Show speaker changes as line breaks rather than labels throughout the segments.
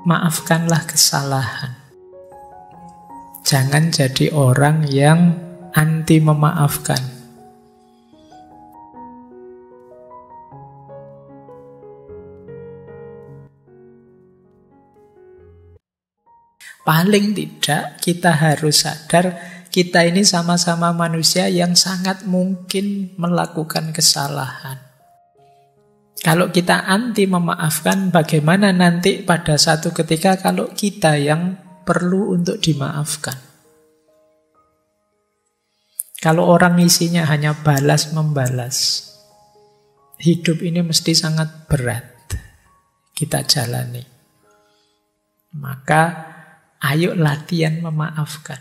Maafkanlah kesalahan. Jangan jadi orang yang anti memaafkan. Paling tidak kita harus sadar kita ini sama-sama manusia yang sangat mungkin melakukan kesalahan. Kalau kita anti memaafkan, bagaimana nanti pada satu ketika kalau kita yang perlu untuk dimaafkan? Kalau orang isinya hanya balas-membalas, hidup ini mesti sangat berat kita jalani. Maka ayo latihan memaafkan.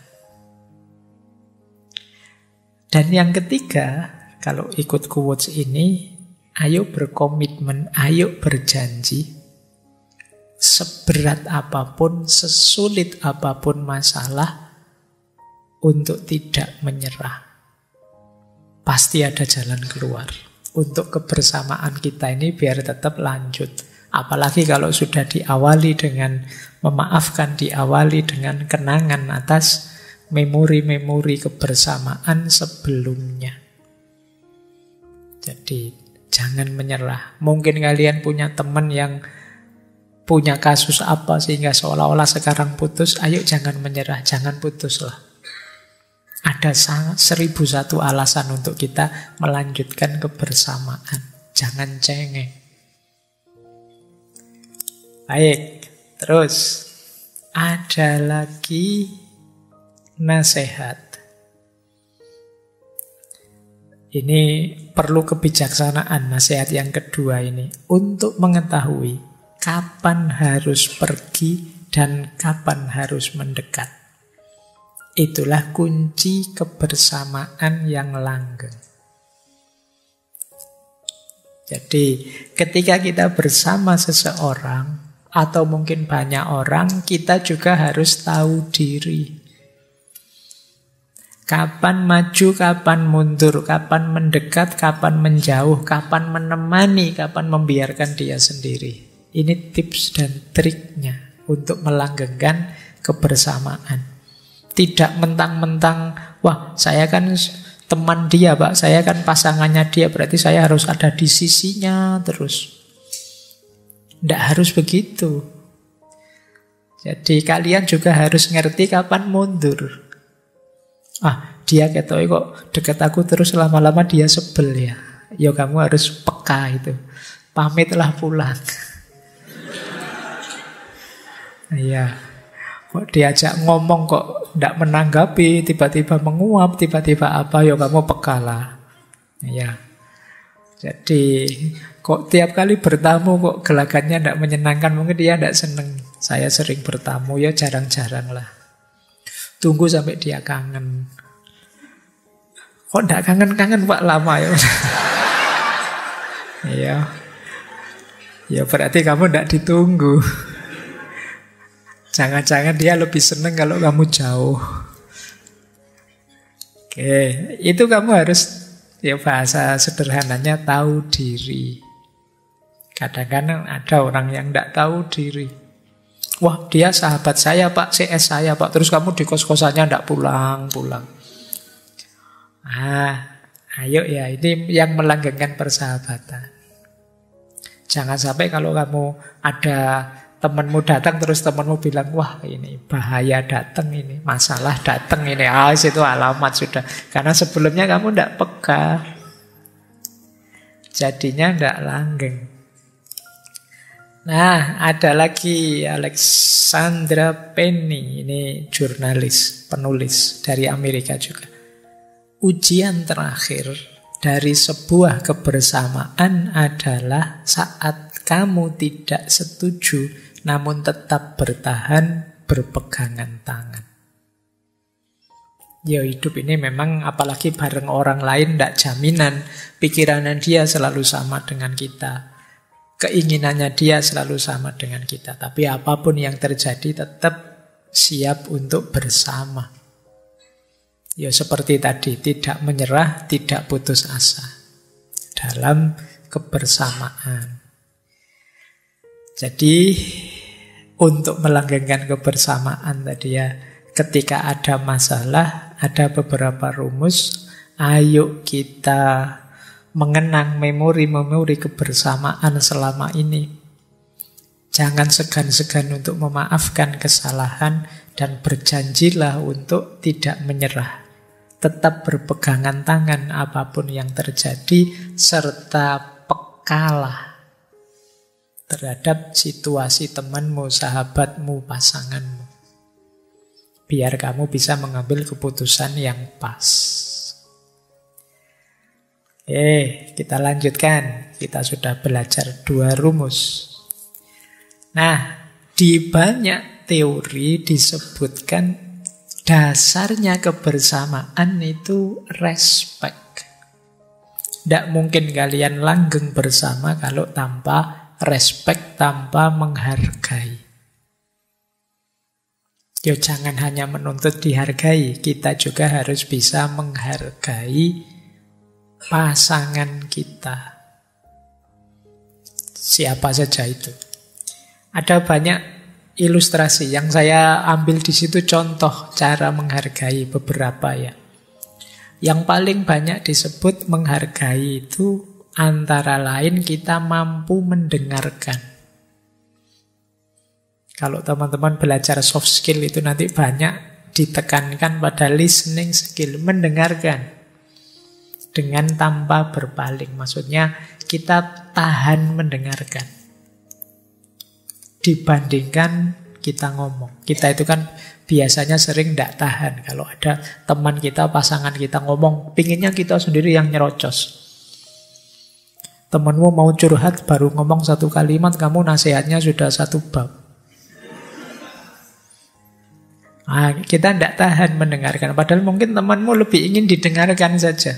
Dan yang ketiga, kalau ikut quotes ini, ayo berkomitmen, ayo berjanji. Seberat apapun, sesulit apapun masalah, untuk tidak menyerah. Pasti ada jalan keluar. Untuk kebersamaan kita ini biar tetap lanjut. Apalagi kalau sudah diawali dengan memaafkan, diawali dengan kenangan atas memori-memori kebersamaan sebelumnya. Jadi jangan menyerah. Mungkin kalian punya teman yang punya kasus apa sehingga seolah-olah sekarang putus. Ayo jangan menyerah, jangan putuslah. Ada 1001 alasan untuk kita melanjutkan kebersamaan. Jangan cengeng. Baik, terus ada lagi nasihat. Ini perlu kebijaksanaan, nasihat yang kedua ini. Untuk mengetahui kapan harus pergi dan kapan harus mendekat. Itulah kunci kebersamaan yang langgeng. Jadi ketika kita bersama seseorang atau mungkin banyak orang, kita juga harus tahu diri. Kapan maju, kapan mundur, kapan mendekat, kapan menjauh, kapan menemani, kapan membiarkan dia sendiri. Ini tips dan triknya untuk melanggengkan kebersamaan. Tidak mentang-mentang, wah saya kan teman dia Pak, saya kan pasangannya dia, berarti saya harus ada di sisinya terus. Tidak harus begitu. Jadi kalian juga harus ngerti kapan mundur. Dia ketoi kok deket aku terus, lama-lama dia sebel ya. Ya kamu harus peka itu. Pamitlah pulang. Iya. Kok diajak ngomong kok tidak menanggapi, tiba-tiba menguap, tiba-tiba apa, ya kamu pekalah. Ya. Jadi kok tiap kali bertamu kok gelagatnya tidak menyenangkan, mungkin dia tidak senang. Saya sering bertamu, ya jarang-jarang lah. Tunggu sampai dia kangen. Kok tidak kangen-kangen Pak, lama ya. Iya. Ya berarti kamu tidak ditunggu. Jangan-jangan dia lebih senang kalau kamu jauh. Oke, itu kamu harus, ya bahasa sederhananya, tahu diri. Kadang-kadang ada orang yang tidak tahu diri. Wah, dia sahabat saya Pak, CS saya Pak, terus kamu di kos-kosannya tidak pulang-pulang. Ayo ya, ini yang melanggengkan persahabatan. Jangan sampai kalau kamu ada temanmu datang terus temanmu bilang, wah ini bahaya datang ini, masalah datang ini, itu alamat sudah. Karena sebelumnya kamu tidak peka, jadinya tidak langgeng. Nah, ada lagi Alexandra Penny, ini jurnalis, penulis dari Amerika juga. Ujian terakhir dari sebuah kebersamaan adalah saat kamu tidak setuju namun tetap bertahan berpegangan tangan. Ya hidup ini memang apalagi bareng orang lain tidak jaminan pikirannya dia selalu sama dengan kita. Keinginannya dia selalu sama dengan kita. Tapi apapun yang terjadi tetap siap untuk bersama. Ya seperti tadi, tidak menyerah, tidak putus asa dalam kebersamaan. Jadi untuk melanggengkan kebersamaan tadi ya. Ketika ada masalah, ada beberapa rumus, ayo kita mengenang memori-memori kebersamaan selama ini. Jangan segan-segan untuk memaafkan kesalahan dan berjanjilah untuk tidak menyerah. Tetap berpegangan tangan apapun yang terjadi serta pekalah terhadap situasi temanmu, sahabatmu, pasanganmu. Biar kamu bisa mengambil keputusan yang pas. Kita lanjutkan. Kita sudah belajar 2 rumus. Nah, di banyak teori disebutkan dasarnya kebersamaan itu respect. Tidak mungkin kalian langgeng bersama kalau tanpa respect, tanpa menghargai. Jangan hanya menuntut dihargai, kita juga harus bisa menghargai pasangan kita. Siapa saja itu. Ada banyak ilustrasi yang saya ambil di situ, contoh cara menghargai beberapa ya. Yang paling banyak disebut menghargai itu antara lain kita mampu mendengarkan. Kalau teman-teman belajar soft skill itu nanti banyak ditekankan pada listening skill, mendengarkan dengan tanpa berpaling. Maksudnya kita tahan mendengarkan dibandingkan kita ngomong. Kita itu kan biasanya sering tidak tahan. Kalau ada teman kita, pasangan kita ngomong, pinginnya kita sendiri yang nyerocos. Temanmu mau curhat, baru ngomong 1 kalimat, kamu nasihatnya sudah 1 bab. Kita tidak tahan mendengarkan. Padahal mungkin temanmu lebih ingin didengarkan saja.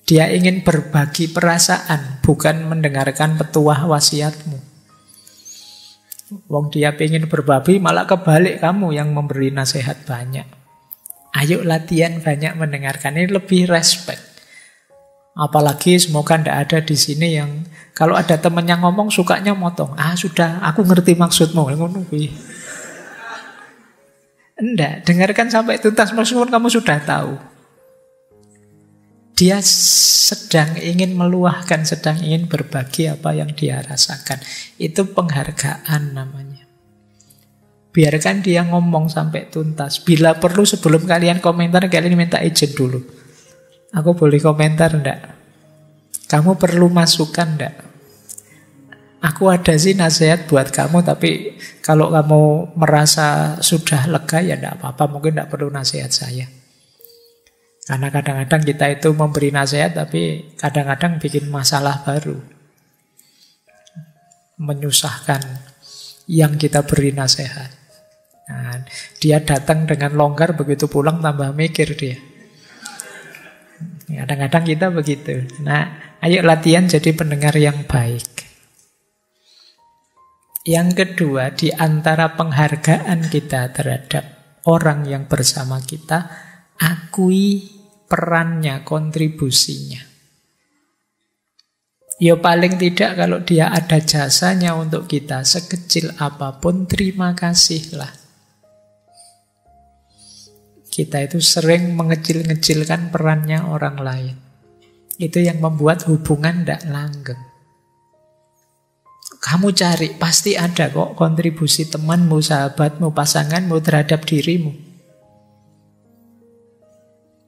Dia ingin berbagi perasaan, bukan mendengarkan petuah wasiatmu. Wong dia ingin berbagi, malah kebalik kamu yang memberi nasihat banyak. Ayo latihan banyak mendengarkan. Ini lebih respect. Apalagi semoga tidak ada di sini yang kalau ada teman yang ngomong sukanya motong. Sudah, aku ngerti maksudmu. Enggak, dengarkan sampai tuntas meskipun kamu sudah tahu. Dia sedang ingin meluahkan, sedang ingin berbagi apa yang dia rasakan. Itu penghargaan namanya. Biarkan dia ngomong sampai tuntas. Bila perlu sebelum kalian komentar, kalian minta izin dulu. Aku boleh komentar enggak? Kamu perlu masukan enggak? Aku ada sih nasihat buat kamu, tapi kalau kamu merasa sudah lega ya enggak apa-apa, mungkin enggak perlu nasihat saya. Karena kadang-kadang kita itu memberi nasihat, tapi kadang-kadang bikin masalah baru. Menyusahkan yang kita beri nasihat. Nah, dia datang dengan longgar, begitu pulang tambah mikir dia. Kadang-kadang kita begitu. Nah, ayo latihan jadi pendengar yang baik. Yang kedua, di antara penghargaan kita terhadap orang yang bersama kita, akui perannya, kontribusinya. Ya paling tidak kalau dia ada jasanya untuk kita, sekecil apapun, terima kasihlah. Kita itu sering mengecil-ngecilkan perannya orang lain. Itu yang membuat hubungan tidak langgeng. Kamu cari, pasti ada kok kontribusi temanmu, sahabatmu, pasanganmu terhadap dirimu.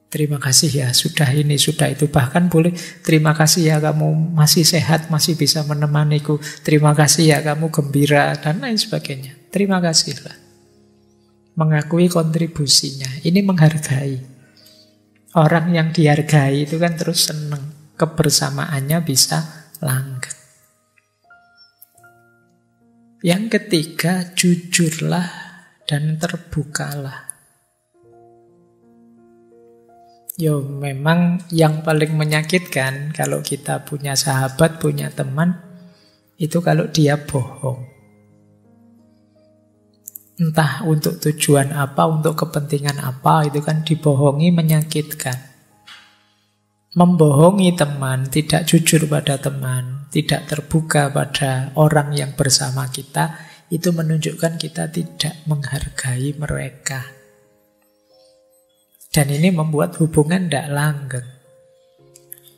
Terima kasih ya, sudah ini, sudah itu. Bahkan boleh, terima kasih ya kamu masih sehat, masih bisa menemaniku. Terima kasih ya kamu gembira, dan lain sebagainya. Terima kasihlah. Mengakui kontribusinya. Ini menghargai. Orang yang dihargai itu kan terus senang. Kebersamaannya bisa langgeng. Yang ketiga, jujurlah dan terbukalah. Yo, memang yang paling menyakitkan kalau kita punya sahabat, punya teman, itu kalau dia bohong. Entah untuk tujuan apa, untuk kepentingan apa, itu kan dibohongi menyakitkan. Membohongi teman, tidak jujur pada teman, tidak terbuka pada orang yang bersama kita, itu menunjukkan kita tidak menghargai mereka. Dan ini membuat hubungan tidak langgeng.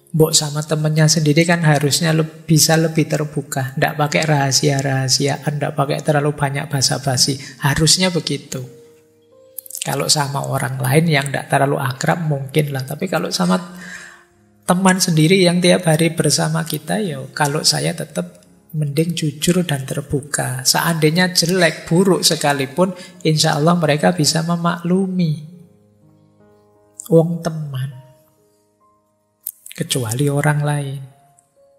Mbok sama temennya sendiri kan harusnya bisa lebih terbuka. Tidak pakai rahasia-rahasiaan, tidak pakai terlalu banyak basa-basi. Harusnya begitu. Kalau sama orang lain yang tidak terlalu akrab mungkin lah. Tapi kalau sama teman sendiri yang tiap hari bersama kita, ya kalau saya tetap mending jujur dan terbuka. Seandainya jelek, buruk sekalipun, insya Allah mereka bisa memaklumi. Wong teman. Kecuali orang lain.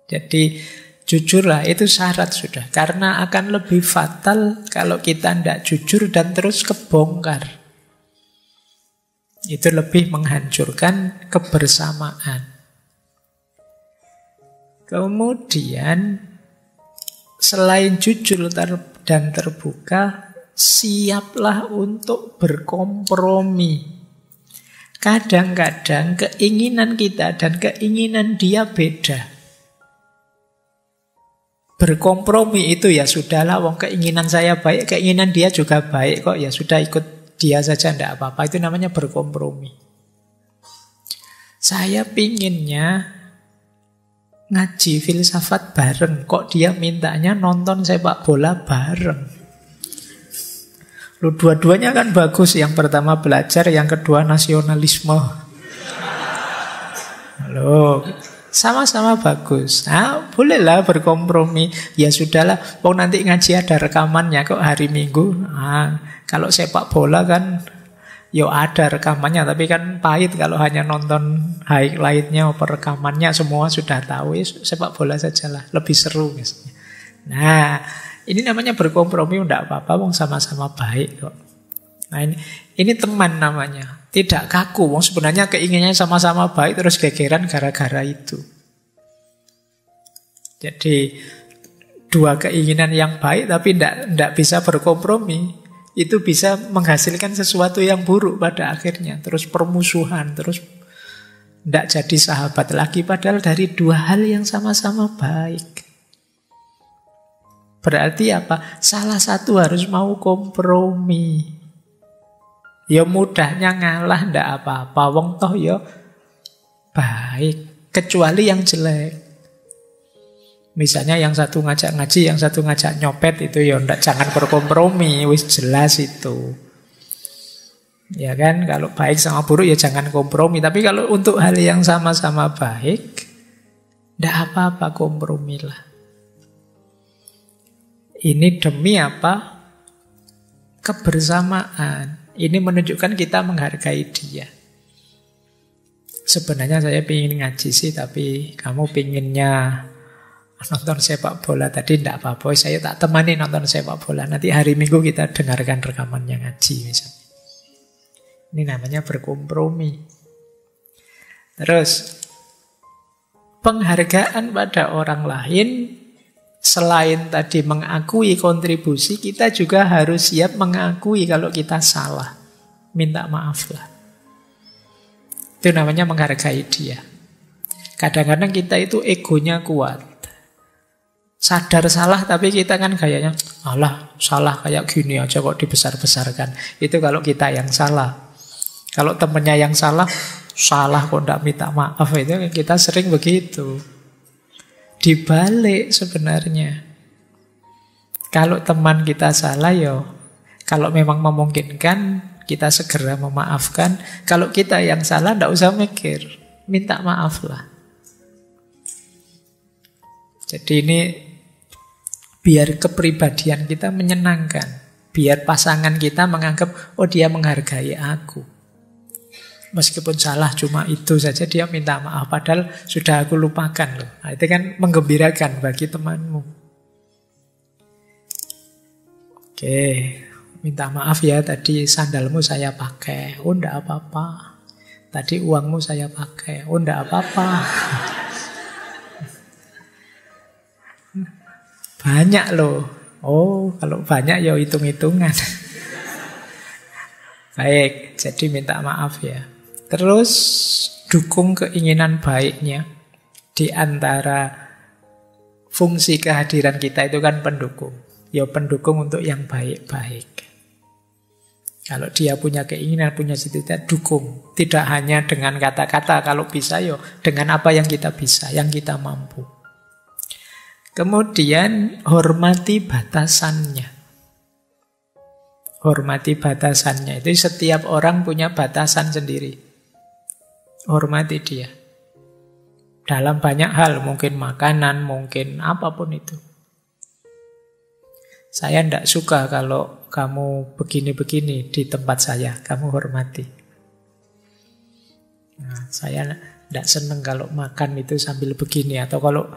Jadi jujurlah, itu syarat sudah. Karena akan lebih fatal kalau kita tidak jujur dan terus kebongkar. Itu lebih menghancurkan kebersamaan. Kemudian selain jujur dan terbuka, siaplah untuk berkompromi. Kadang-kadang keinginan kita dan keinginan dia beda. Berkompromi itu ya sudahlah, wong keinginan saya baik, keinginan dia juga baik kok, ya sudah ikut dia saja, tidak apa-apa. Itu namanya berkompromi. Saya pinginnya ngaji filsafat bareng, kok dia mintanya nonton sepak bola bareng. Lu dua-duanya kan bagus. Yang pertama belajar, yang kedua nasionalisme. Halo, sama-sama bagus. Nah, bolehlah berkompromi. Ya sudahlah, nanti ngaji ada rekamannya kok hari Minggu. Nah, kalau sepak bola kan yo ada rekamannya, tapi kan pahit kalau hanya nonton highlight-nya atau rekamannya semua sudah tahu. Ya, sepak bola sajalah, lebih seru misalnya. Nah, ini namanya berkompromi, tidak apa-apa, wong sama-sama baik kok. Nah ini teman namanya. Tidak kaku, wong sebenarnya keinginannya sama-sama baik terus gegeran gara-gara itu. Jadi dua keinginan yang baik tapi tidak bisa berkompromi, itu bisa menghasilkan sesuatu yang buruk pada akhirnya. Terus permusuhan, terus tidak jadi sahabat lagi, padahal dari dua hal yang sama-sama baik. Berarti apa? Salah satu harus mau kompromi. Ya mudahnya ngalah ndak apa-apa, wong toh ya baik, kecuali yang jelek. Misalnya yang satu ngajak ngaji, yang satu ngajak nyopet, itu ya ndak, jangan berkompromi, wis jelas itu. Ya kan, kalau baik sama buruk ya jangan kompromi. Tapi kalau untuk hal yang sama-sama baik, ndak apa-apa, kompromilah. Ini demi apa? Kebersamaan. Ini menunjukkan kita menghargai dia. Sebenarnya saya ingin ngaji sih, tapi kamu pinginnya nonton sepak bola tadi, tidak apa-apa. Saya tak temani nonton sepak bola. Nanti hari Minggu kita dengarkan rekamannya ngaji misalnya. Ini namanya berkompromi. Terus, penghargaan pada orang lain, selain tadi mengakui kontribusi, kita juga harus siap mengakui kalau kita salah. Minta maaf lah. Itu namanya menghargai dia. Kadang-kadang kita itu egonya kuat. Sadar salah tapi kita kan gayanya, alah salah kayak gini aja kok dibesar-besarkan. Itu kalau kita yang salah. Kalau temennya yang salah kok tidak minta maaf. Itu kita sering begitu. Dibalik sebenarnya. Kalau teman kita salah, kalau memang memungkinkan kita segera memaafkan. Kalau kita yang salah, tidak usah mikir, minta maaf lah. Jadi ini biar kepribadian kita menyenangkan, biar pasangan kita menganggap, oh dia menghargai aku. Meskipun salah cuma itu saja, dia minta maaf, padahal sudah aku lupakan loh. Nah, itu kan menggembirakan bagi temanmu. Oke, minta maaf ya, tadi sandalmu saya pakai. Oh, enggak apa-apa. Tadi uangmu saya pakai. Oh, enggak apa-apa. Banyak loh. Oh, kalau banyak ya hitung-hitungan. Baik, jadi minta maaf ya. Terus dukung keinginan baiknya. Di antara fungsi kehadiran kita itu kan pendukung. ya pendukung untuk yang baik-baik. Kalau dia punya keinginan, punya cita-cita, dukung. Tidak hanya dengan kata-kata, kalau bisa ya dengan apa yang kita bisa, yang kita mampu. Kemudian hormati batasannya. Hormati batasannya. Itu setiap orang punya batasan sendiri. Hormati dia. Dalam banyak hal, mungkin makanan, mungkin apapun itu. Saya tidak suka kalau kamu begini-begini di tempat saya, kamu hormati. Nah, saya tidak senang kalau makan itu sambil begini, atau kalau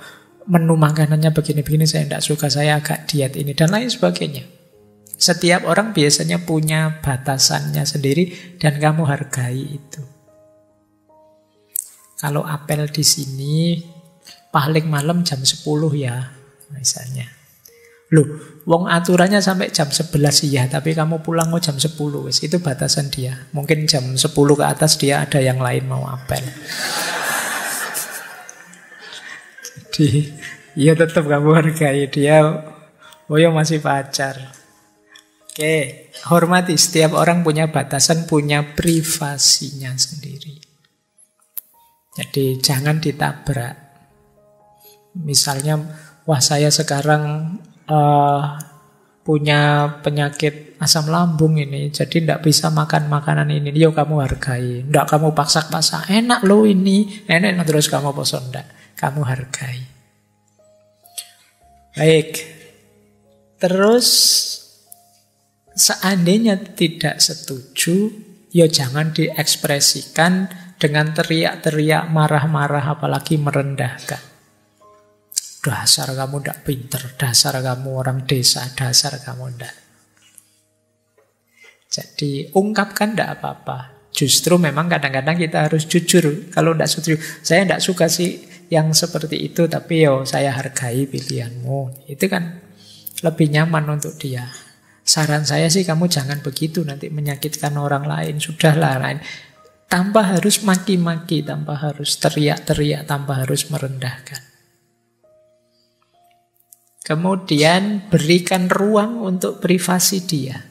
menu makanannya begini-begini, saya tidak suka, saya agak diet ini, dan lain sebagainya. Setiap orang biasanya punya batasannya sendiri, dan kamu hargai itu. Kalau apel di sini, paling malam jam 10 ya, misalnya. Loh, wong aturannya sampai jam 11 ya, tapi kamu pulang mau jam 10, wis, itu batasan dia. Mungkin jam 10 ke atas dia ada yang lain mau apel. Jadi, ya tetap kamu hargai dia. Oh ya masih pacar. Oke, hormati. Setiap orang punya batasan, punya privasinya sendiri. Jadi jangan ditabrak. Misalnya, wah saya sekarang punya penyakit asam lambung ini, jadi tidak bisa makan makanan ini. Yo kamu hargai. Tidak kamu paksa-paksa. Enak loh ini, enak terus kamu bosan. Tidak, kamu hargai. Baik. Terus seandainya tidak setuju, yo jangan diekspresikan dengan teriak-teriak, marah-marah, apalagi merendahkan. Dasar kamu tidak pinter, dasar kamu orang desa, dasar kamu tidak. Jadi ungkapkan tidak apa-apa. Justru memang kadang-kadang kita harus jujur. Kalau tidak setuju, saya tidak suka sih yang seperti itu, tapi yo saya hargai pilihanmu. Itu kan lebih nyaman untuk dia. Saran saya sih kamu jangan begitu, nanti menyakitkan orang lain. Sudahlah, lain. Tanpa harus maki-maki, tanpa harus teriak-teriak, tanpa harus merendahkan. Kemudian berikan ruang untuk privasi dia.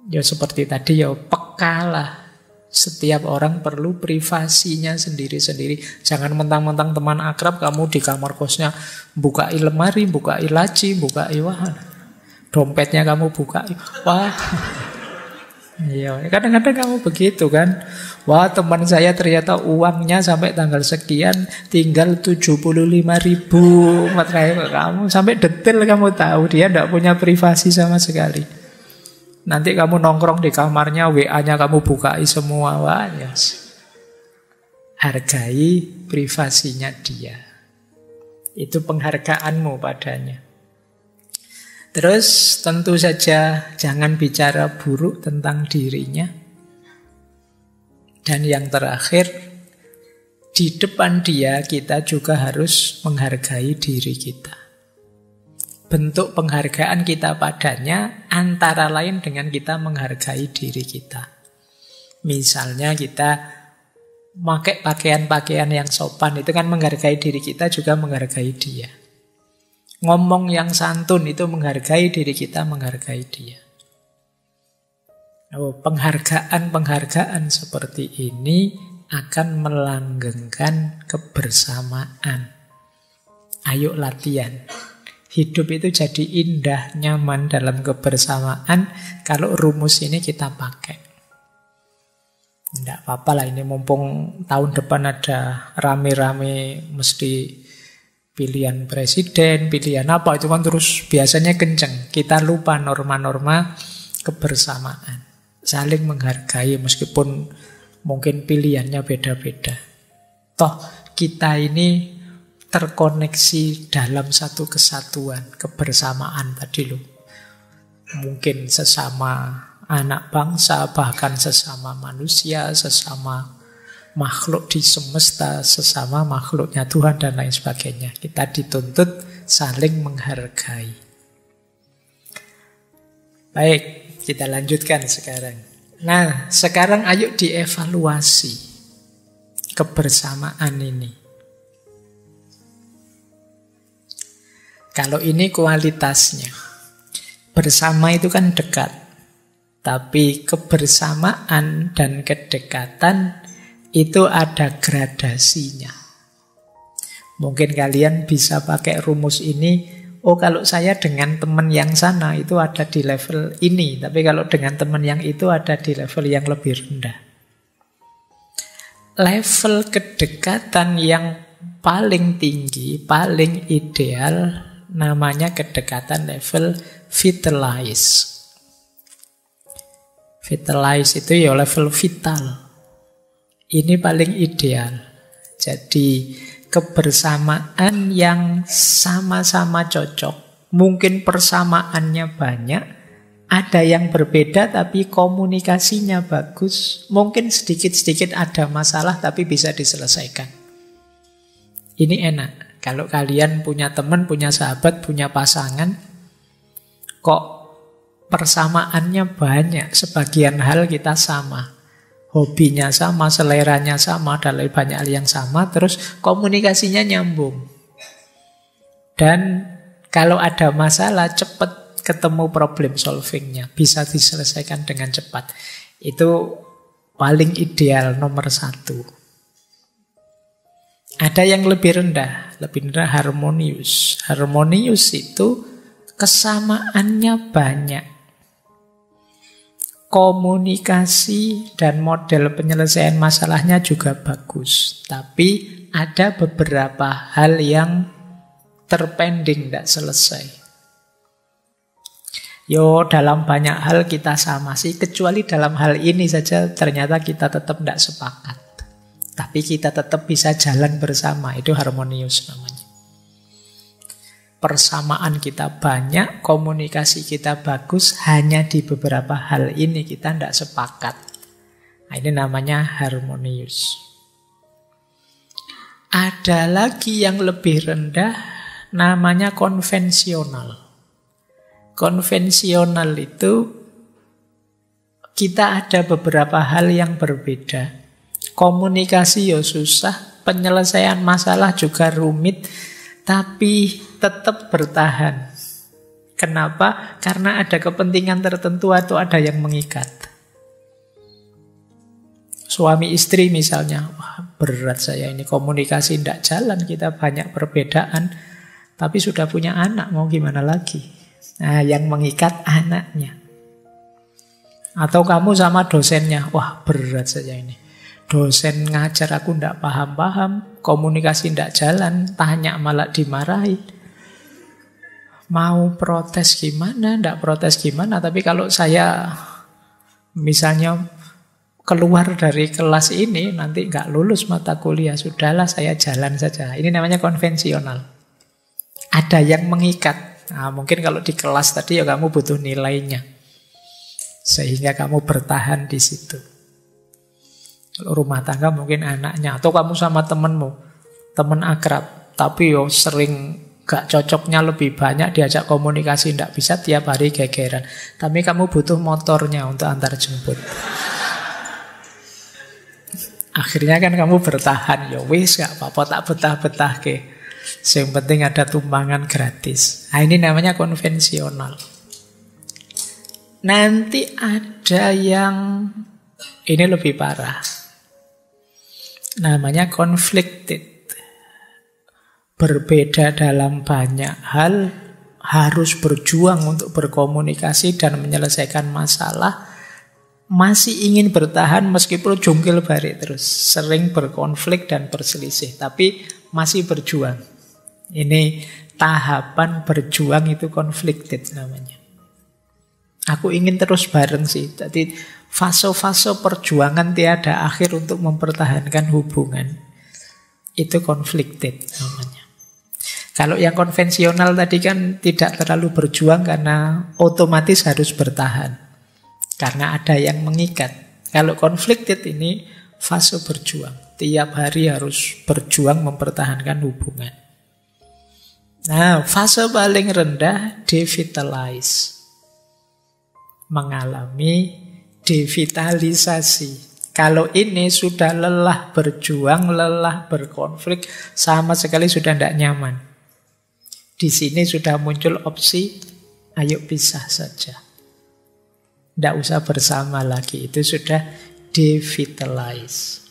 Ya seperti tadi ya, pekalah. Setiap orang perlu privasinya sendiri-sendiri. Jangan mentang-mentang teman akrab kamu di kamar kosnya bukai lemari, bukai laci, bukai wah. Dompetnya kamu buka. Wah. Iya, kadang-kadang kamu begitu kan. Wah, teman saya ternyata uangnya sampai tanggal sekian tinggal 75.000. Kamu sampai detail kamu tahu, dia tidak punya privasi sama sekali. Nanti kamu nongkrong di kamarnya, WA-nya kamu bukai semua. Wah, yes. Hargai privasinya dia. Itu penghargaanmu padanya. Terus tentu saja jangan bicara buruk tentang dirinya. Dan yang terakhir, di depan dia kita juga harus menghargai diri kita. Bentuk penghargaan kita padanya antara lain dengan kita menghargai diri kita. Misalnya kita pakai pakaian-pakaian yang sopan, itu kan menghargai diri kita, juga menghargai dia. Ngomong yang santun itu menghargai diri kita, menghargai dia. Penghargaan-penghargaan seperti ini akan melanggengkan kebersamaan. Ayo latihan. Hidup itu jadi indah, nyaman dalam kebersamaan kalau rumus ini kita pakai. Tidak apa-apa lah, ini mumpung tahun depan ada rame-rame mesti pilihan presiden, pilihan apa, itu kan terus biasanya kenceng. Kita lupa norma-norma kebersamaan. Saling menghargai meskipun mungkin pilihannya beda-beda. Toh kita ini terkoneksi dalam satu kesatuan, kebersamaan tadi loh. Mungkin sesama anak bangsa, bahkan sesama manusia, sesama makhluk di semesta, sesama makhluknya Tuhan dan lain sebagainya. Kita dituntut saling menghargai. Baik, kita lanjutkan sekarang. Nah, sekarang ayo dievaluasi kebersamaan ini. Kalau ini kualitasnya. Bersama itu kan dekat. Tapi kebersamaan dan kedekatan itu ada gradasinya. Mungkin kalian bisa pakai rumus ini. Oh, kalau saya dengan teman yang sana itu ada di level ini. Tapi kalau dengan teman yang itu ada di level yang lebih rendah. Level kedekatan yang paling tinggi, paling ideal, namanya kedekatan level vitalize. Vitalize itu ya level vital. Ini paling ideal. Jadi kebersamaan yang sama-sama cocok. Mungkin persamaannya banyak, ada yang berbeda tapi komunikasinya bagus. Mungkin sedikit-sedikit ada masalah tapi bisa diselesaikan. Ini enak. Kalau kalian punya teman, punya sahabat, punya pasangan, kok persamaannya banyak, sebagian hal kita sama. Hobinya sama, seleranya sama, dan banyak hal yang sama, terus komunikasinya nyambung. Dan kalau ada masalah, cepat ketemu problem solvingnya, bisa diselesaikan dengan cepat. Itu paling ideal nomor 1. Ada yang lebih rendah harmonius. Harmonius itu kesamaannya banyak. Komunikasi dan model penyelesaian masalahnya juga bagus. Tapi ada beberapa hal yang terpending, tidak selesai. Dalam banyak hal kita sama sih, kecuali dalam hal ini saja ternyata kita tetap tidak sepakat. Tapi kita tetap bisa jalan bersama, itu harmonius namanya. Persamaan kita banyak, komunikasi kita bagus, hanya di beberapa hal ini kita tidak sepakat. Nah, ini namanya harmonius. Ada lagi yang lebih rendah, namanya konvensional. Konvensional itu kita ada beberapa hal yang berbeda. Komunikasi ya susah, penyelesaian masalah juga rumit, tapi tetap bertahan. Kenapa? Karena ada kepentingan tertentu atau ada yang mengikat. Suami istri misalnya, wah berat saya ini komunikasi tidak jalan, kita banyak perbedaan, tapi sudah punya anak, mau gimana lagi? Nah, yang mengikat anaknya. Atau kamu sama dosennya, wah berat saja ini. Dosen ngajar aku tidak paham-paham, komunikasi tidak jalan, tanya malah dimarahin. Mau protes gimana, tidak protes gimana, tapi kalau saya misalnya keluar dari kelas ini, nanti nggak lulus mata kuliah, sudahlah saya jalan saja. Ini namanya konvensional. Ada yang mengikat. Nah, mungkin kalau di kelas tadi ya kamu butuh nilainya, sehingga kamu bertahan di situ. Kalau rumah tangga mungkin anaknya, atau kamu sama temenmu, temen akrab, tapi sering gak cocoknya lebih banyak, diajak komunikasi tidak bisa, tiap hari gegeran. Tapi kamu butuh motornya untuk antar jemput. Akhirnya kan kamu bertahan, wis gak apa-apa, tak betah-betah ke. Yang penting ada tumpangan gratis. Nah, ini namanya konvensional. Nanti ada yang ini lebih parah. Namanya conflicted. Berbeda dalam banyak hal, harus berjuang untuk berkomunikasi dan menyelesaikan masalah, masih ingin bertahan meskipun jungkil balik terus, sering berkonflik dan berselisih, tapi masih berjuang. Ini tahapan berjuang, itu conflicted namanya. Aku ingin terus bareng sih. Jadi fase-fase perjuangan tiada akhir untuk mempertahankan hubungan. Itu conflicted namanya. Kalau yang konvensional tadi kan tidak terlalu berjuang karena otomatis harus bertahan. Karena ada yang mengikat. Kalau conflicted ini fase berjuang. Tiap hari harus berjuang mempertahankan hubungan. Nah, fase paling rendah devitalize. Mengalami devitalisasi. Kalau ini sudah lelah berjuang, lelah berkonflik, sama sekali sudah tidak nyaman. Di sini sudah muncul opsi, ayo pisah saja. Tidak usah bersama lagi, itu sudah devitalize.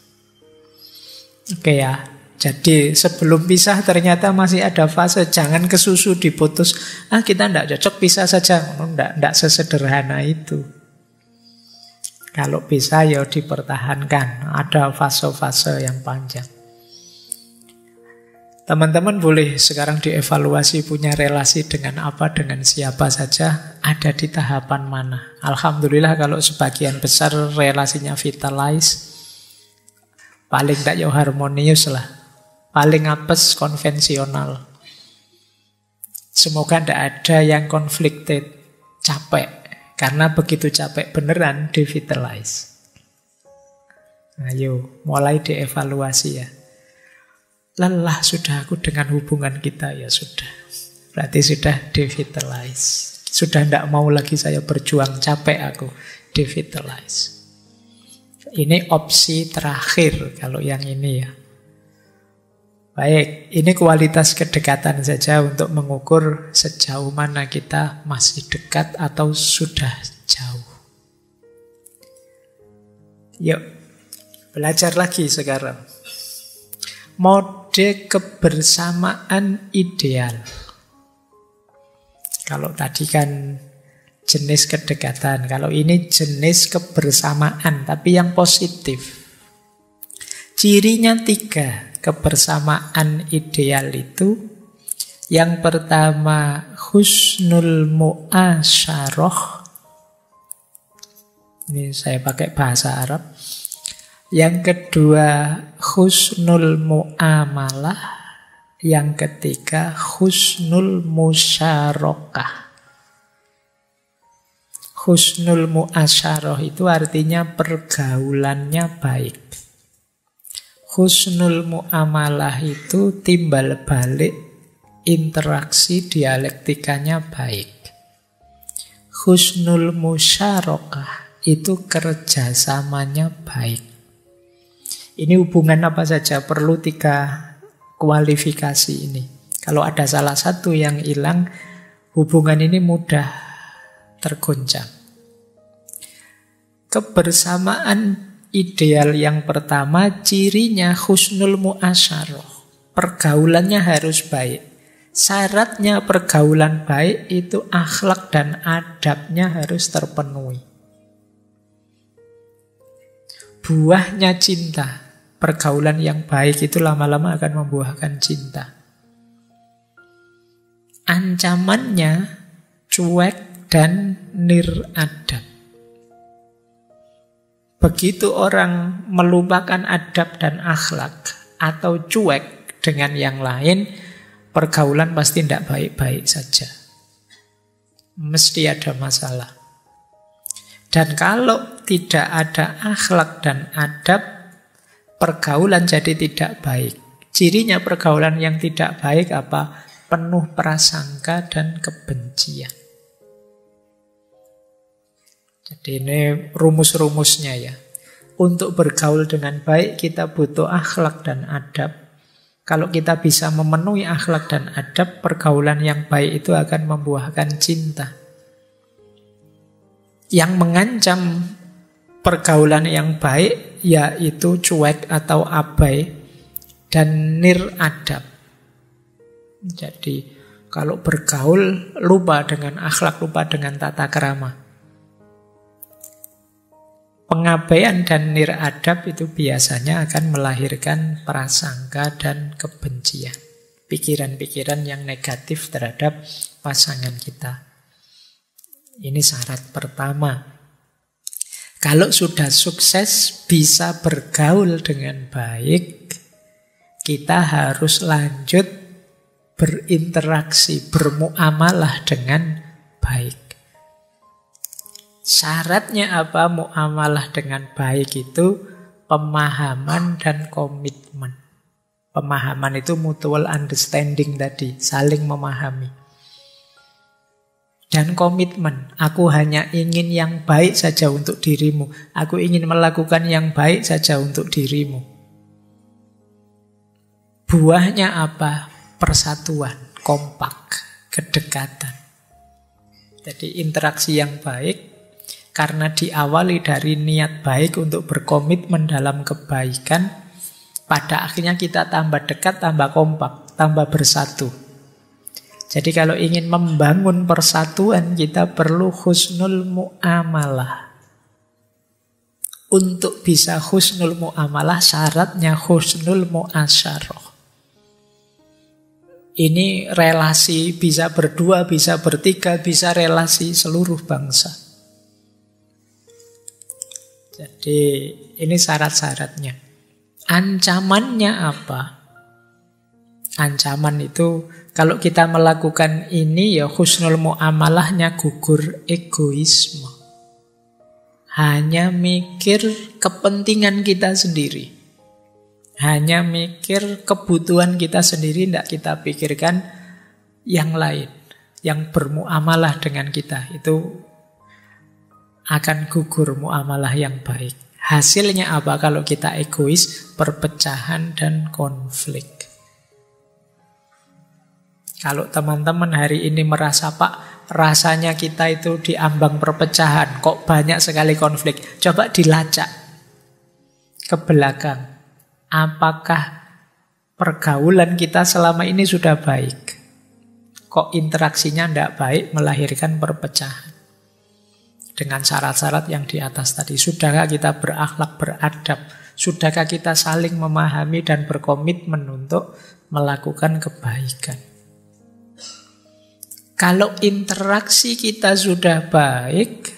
Oke ya, jadi sebelum pisah ternyata masih ada fase, jangan kesusu diputus. Kita tidak cocok, pisah saja. Tidak sesederhana itu. Kalau bisa ya dipertahankan, ada fase-fase yang panjang. Teman-teman boleh sekarang dievaluasi punya relasi dengan apa, dengan siapa saja, ada di tahapan mana. Alhamdulillah kalau sebagian besar relasinya vitalize, paling tidak ya harmonius lah, paling apes konvensional. Semoga tidak ada yang conflicted, capek, karena begitu capek beneran devitalize. Ayo, mulai dievaluasi ya. Lelah sudah aku dengan hubungan kita, ya sudah. Berarti sudah devitalize. Sudah tidak mau lagi saya berjuang, capek aku. Devitalize. Ini opsi terakhir kalau yang ini ya. Baik, ini kualitas kedekatan saja untuk mengukur sejauh mana kita masih dekat atau sudah jauh. Yuk, belajar lagi sekarang. Mode kebersamaan ideal. Kalau tadi kan jenis kedekatan, kalau ini jenis kebersamaan, tapi yang positif. Cirinya 3, kebersamaan ideal itu. Yang pertama, husnul mu'asyarah. Ini saya pakai bahasa Arab. Yang kedua, husnul mu'amalah. Yang ketiga, husnul musyarakah. Husnul mu'asyarah itu artinya pergaulannya baik. Husnul mu'amalah itu timbal balik interaksi dialektikanya baik. Husnul musyarakah itu kerjasamanya baik. Ini hubungan apa saja, perlu 3 kualifikasi ini. Kalau ada salah satu yang hilang, hubungan ini mudah tergoncang. Kebersamaan ideal yang pertama, cirinya husnul mu'asyarah. Pergaulannya harus baik. Syaratnya pergaulan baik itu akhlak dan adabnya harus terpenuhi. Buahnya cinta. Pergaulan yang baik itu lama-lama akan membuahkan cinta. Ancamannya cuek dan niradab. Begitu orang melupakan adab dan akhlak atau cuek dengan yang lain, pergaulan pasti tidak baik-baik saja. Mesti ada masalah. Dan kalau tidak ada akhlak dan adab, pergaulan jadi tidak baik. Cirinya pergaulan yang tidak baik apa? Penuh prasangka dan kebencian. Jadi ini rumus-rumusnya ya. Untuk bergaul dengan baik kita butuh akhlak dan adab. Kalau kita bisa memenuhi akhlak dan adab, pergaulan yang baik itu akan membuahkan cinta. Yang mengancam pergaulan yang baik yaitu cuek atau abai dan niradab. Jadi kalau bergaul lupa dengan akhlak, lupa dengan tata krama. Pengabaian dan niradab itu biasanya akan melahirkan prasangka dan kebencian. Pikiran-pikiran yang negatif terhadap pasangan kita. Ini syarat pertama. Kalau sudah sukses bisa bergaul dengan baik, kita harus lanjut berinteraksi, bermuamalah dengan baik. Syaratnya apa muamalah dengan baik itu? Pemahaman dan komitmen. Pemahaman itu mutual understanding tadi, saling memahami. Dan komitmen, aku hanya ingin yang baik saja untuk dirimu. Aku ingin melakukan yang baik saja untuk dirimu. Buahnya apa? Persatuan, kompak, kedekatan. Jadi interaksi yang baik karena diawali dari niat baik untuk berkomitmen dalam kebaikan, pada akhirnya kita tambah dekat, tambah kompak, tambah bersatu. Jadi kalau ingin membangun persatuan, kita perlu husnul mu'amalah. Untuk bisa husnul mu'amalah, syaratnya husnul mu'asyarah. Ini relasi bisa berdua, bisa bertiga, bisa relasi seluruh bangsa. Jadi ini syarat-syaratnya. Ancamannya apa? Ancaman itu kalau kita melakukan ini ya husnul mu'amalahnya gugur egoisme. Hanya mikir kepentingan kita sendiri. Hanya mikir kebutuhan kita sendiri, tidak kita pikirkan yang lain. Yang bermuamalah dengan kita. Itu akan gugur muamalah yang baik. Hasilnya apa kalau kita egois? Perpecahan dan konflik. Kalau teman-teman hari ini merasa, Pak, rasanya kita itu diambang perpecahan, kok banyak sekali konflik. Coba dilacak ke belakang. Apakah pergaulan kita selama ini sudah baik? Kok interaksinya tidak baik, melahirkan perpecahan? Dengan syarat-syarat yang di atas tadi. Sudahkah kita berakhlak, beradab? Sudahkah kita saling memahami dan berkomitmen untuk melakukan kebaikan? Kalau interaksi kita sudah baik,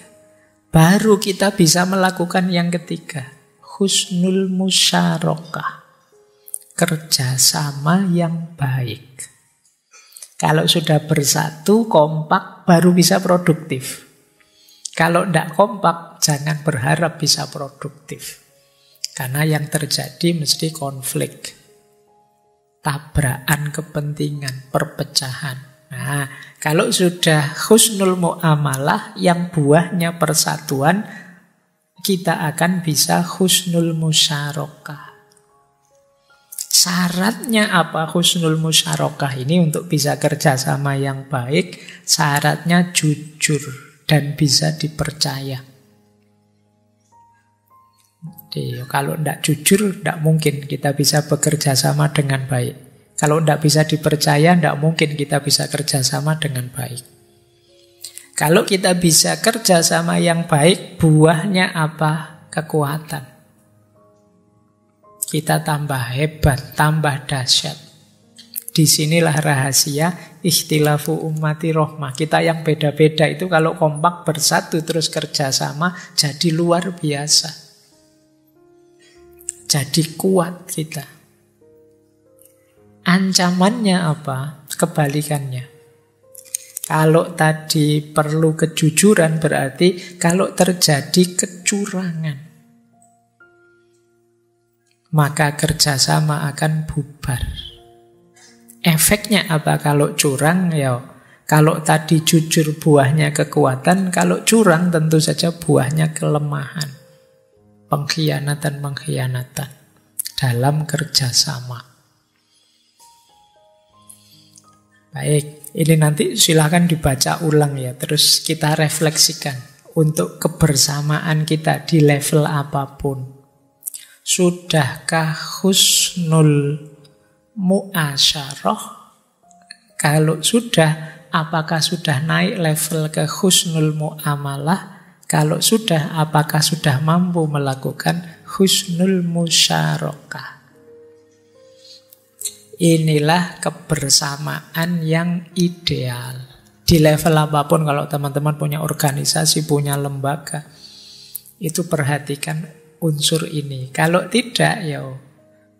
baru kita bisa melakukan yang ketiga. Husnul musyarakah, kerjasama yang baik. Kalau sudah bersatu, kompak, baru bisa produktif. Kalau tidak kompak, jangan berharap bisa produktif. Karena yang terjadi mesti konflik, tabrakan kepentingan, perpecahan. Nah, kalau sudah husnul mu'amalah yang buahnya persatuan, kita akan bisa husnul musyarakah. Syaratnya apa husnul musyarakah ini untuk bisa kerjasama yang baik? Syaratnya jujur dan bisa dipercaya. Jadi, kalau tidak jujur, tidak mungkin kita bisa bekerja sama dengan baik. Kalau tidak bisa dipercaya, tidak mungkin kita bisa kerjasama dengan baik. Kalau kita bisa kerjasama yang baik, buahnya apa? Kekuatan. Kita tambah hebat, tambah dahsyat. Disinilah rahasia ikhtilafu ummati rohmah. Kita yang beda-beda itu kalau kompak bersatu terus kerjasama, jadi luar biasa. Jadi kuat kita. Ancamannya apa? Kebalikannya. Kalau tadi perlu kejujuran, berarti kalau terjadi kecurangan, maka kerjasama akan bubar. Efeknya apa kalau curang? Ya, kalau tadi jujur buahnya kekuatan, kalau curang tentu saja buahnya kelemahan. Pengkhianatan dalam kerjasama. Baik. Ini nanti silakan dibaca ulang ya, terus kita refleksikan untuk kebersamaan kita di level apapun. Sudahkah husnul mu'asyarah? Kalau sudah, apakah sudah naik level ke husnul mu'amalah? Kalau sudah, apakah sudah mampu melakukan husnul musyarakah? Inilah kebersamaan yang ideal. Di level apapun, kalau teman-teman punya organisasi, punya lembaga, itu perhatikan unsur ini. Kalau tidak, ya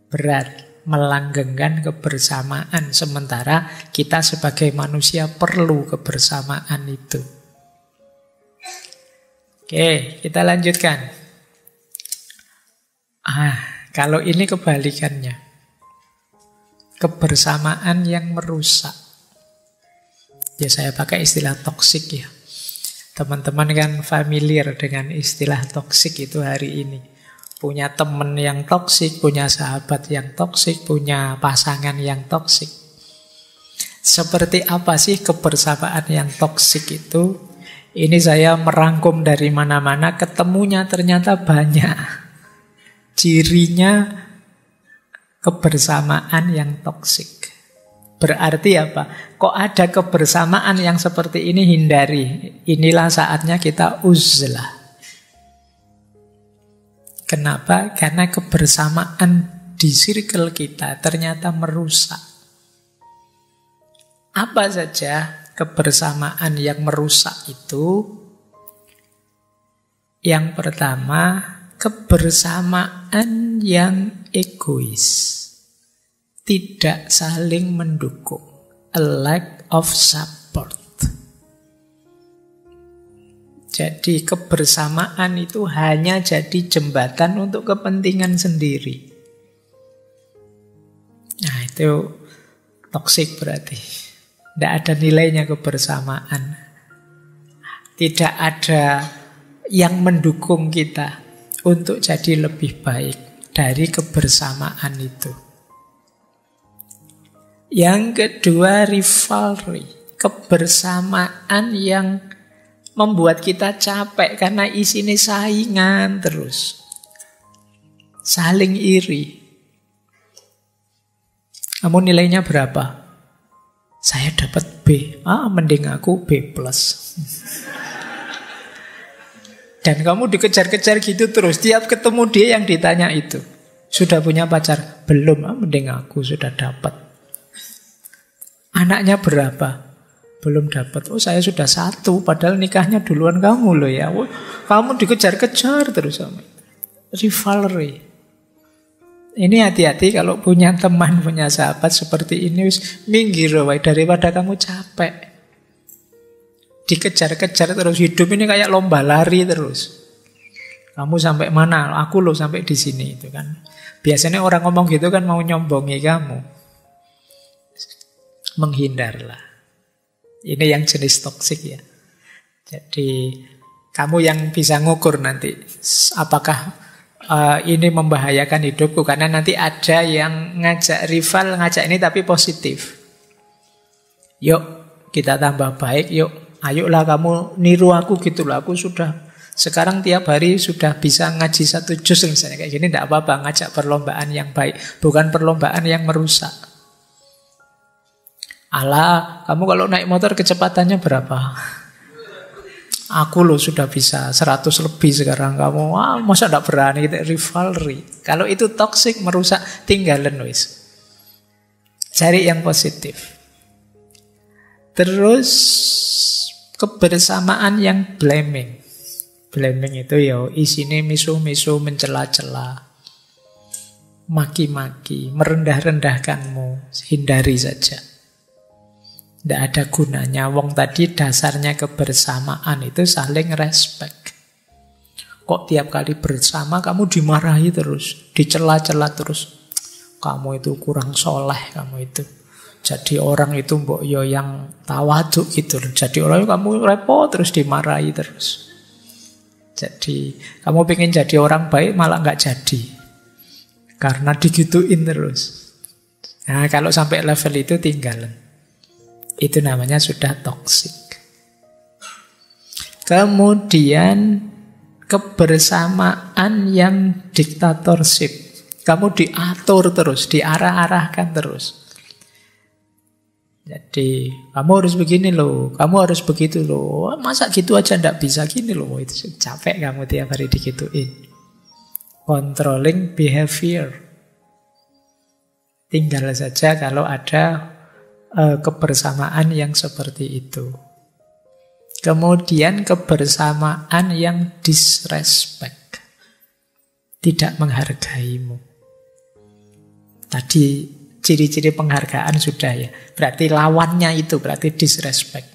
berat melanggengkan kebersamaan. Sementara kita sebagai manusia perlu kebersamaan itu. Oke, kita lanjutkan. Kalau ini kebalikannya. Kebersamaan yang merusak. Ya, saya pakai istilah toksik ya. Teman-teman kan familiar dengan istilah toksik itu hari ini. Punya teman yang toksik, punya sahabat yang toksik, punya pasangan yang toksik. Seperti apa sih kebersamaan yang toksik itu? Ini saya merangkum dari mana-mana, ketemunya ternyata banyak. Cirinya kebersamaan yang toksik. Berarti apa? Kok ada kebersamaan yang seperti ini, hindari. Inilah saatnya kita uzlah. Kenapa? Karena kebersamaan di circle kita ternyata merusak. Apa saja kebersamaan yang merusak itu? Yang pertama, kebersamaan yang egois, tidak saling mendukung, a lack of support. Jadi kebersamaan itu hanya jadi jembatan untuk kepentingan sendiri. Nah, itu toksik berarti. Tidak ada nilainya kebersamaan. Tidak ada yang mendukung kita untuk jadi lebih baik dari kebersamaan itu. Yang kedua, rivalry. Kebersamaan yang membuat kita capek karena isinya saingan terus. Saling iri. Kamu nilainya berapa? Saya dapat B. Mending aku B+. Dan kamu dikejar-kejar gitu terus. Tiap ketemu dia yang ditanya itu. Sudah punya pacar? Belum. Mending aku sudah dapat. Anaknya berapa? Belum dapat. Saya sudah 1. Padahal nikahnya duluan kamu loh ya. Kamu dikejar-kejar terus sama. Rivalry. Ini hati-hati kalau punya teman, punya sahabat seperti ini, minggir wae daripada kamu capek. Dikejar-kejar terus, hidup ini kayak lomba lari terus. Kamu sampai mana? Aku loh sampai di sini itu kan. Biasanya orang ngomong gitu kan mau nyombongi kamu. Menghindarlah. Ini yang jenis toksik ya. Jadi kamu yang bisa ngukur nanti apakah ini membahayakan hidupku, karena nanti ada yang ngajak rival, ngajak ini tapi positif. Yuk kita tambah baik, yuk ayolah kamu niru aku gitu loh. Aku sudah sekarang tiap hari sudah bisa ngaji 1 juz misalnya kayak gini, tidak apa-apa. Ngajak perlombaan yang baik, bukan perlombaan yang merusak. Alah, kamu kalau naik motor kecepatannya berapa? Aku loh sudah bisa 100 lebih sekarang, kamu masa tidak berani, gitu. Rivalry. Kalau itu toksik, merusak, tinggalan wis. Cari yang positif. Terus kebersamaan yang blaming. Blaming itu ya isinya misu-misu, mencela-cela, maki-maki, merendah-rendahkanmu. Hindari saja. Tidak ada gunanya. Wong tadi dasarnya kebersamaan itu saling respect. Kok tiap kali bersama kamu dimarahi terus, dicela-cela terus. Kamu itu kurang soleh, kamu itu. Jadi orang itu mbok yo yang tawaduk gitu. Jadi orang kamu repot terus dimarahi terus. Jadi kamu pengen jadi orang baik malah nggak jadi. Karena digituin terus. Nah kalau sampai level itu tinggalan. Itu namanya sudah toksik. Kemudian kebersamaan yang diktatorship. Kamu diatur terus, diarah-arahkan terus. Jadi kamu harus begini loh, kamu harus begitu loh. Masa gitu aja ndak bisa gini loh. Itu capek kamu tiap hari digituin. Controlling behavior. Tinggal saja kalau ada kebersamaan yang seperti itu. Kemudian kebersamaan yang disrespect, tidak menghargaimu. Tadi ciri-ciri penghargaan sudah ya. Berarti lawannya itu berarti disrespect.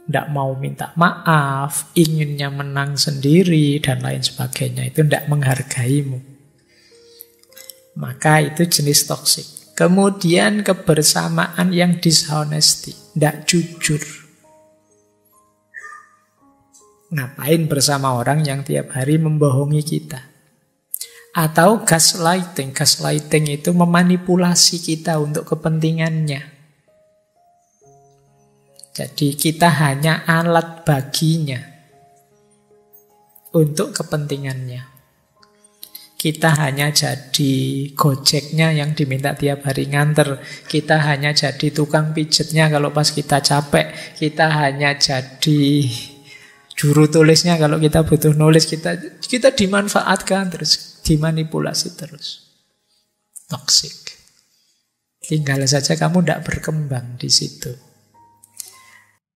Tidak mau minta maaf, inginnya menang sendiri dan lain sebagainya. Itu tidak menghargaimu. Maka itu jenis toksik. Kemudian kebersamaan yang dishonesty, tidak jujur. Ngapain bersama orang yang tiap hari membohongi kita? Atau gaslighting. Gaslighting itu memanipulasi kita untuk kepentingannya. Jadi kita hanya alat baginya untuk kepentingannya. Kita hanya jadi gojeknya yang diminta tiap hari nganter. Kita hanya jadi tukang pijetnya kalau pas kita capek. Kita hanya jadi juru tulisnya kalau kita butuh nulis. Kita dimanfaatkan terus, dimanipulasi terus. Toxic. Tinggal saja kamu tidak berkembang di situ.